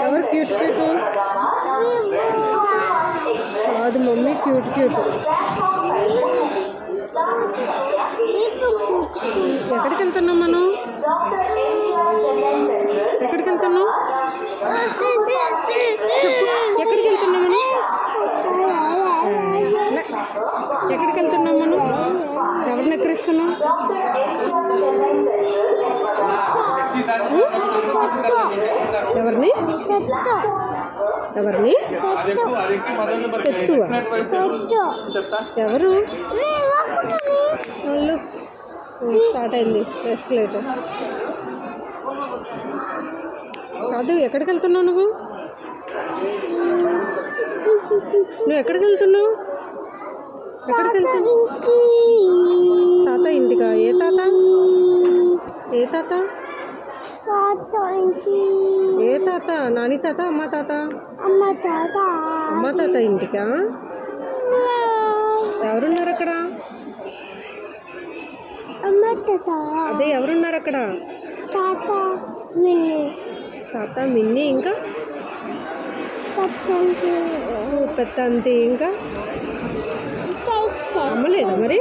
ఎవరు cute cute? కాదు mummy, cute cute. ఎక్కడికి వెళ్తున్నాం మనం? ఎక్కడికి వెళ్తున్నాం చెప్పు. ఎక్కడికి వెళ్తున్నాం మనం? ఎక్కడికి వెళ్తున్నాం మనం? ఎవరిని ఎక్కడిస్తున్నాం? ఎవరిని ఎవరిని ఎత్తువ? ఎవరు? వాళ్ళు స్టార్ట్ అయింది ఎస్కలేటర్. కాదు, ఎక్కడికి వెళ్తున్నావు నువ్వు? నువ్వు ఎక్కడికి వెళ్తున్నావు? ఎక్కడికి వెళ్తున్నావు? తాత ఇంటికా? ఏ తాత? ఏ తాత? ఏ తాత? నాని తాత, అమ్మ తాత? అమ్మ తాత ఇంటికా? ఎవరున్నారు అక్కడ? అదే ఎవరున్నారు అక్కడ? తాత, మిన్ని, ఇంకా పెత్తంతి, ఇంకా అమ్మలేదా మరి?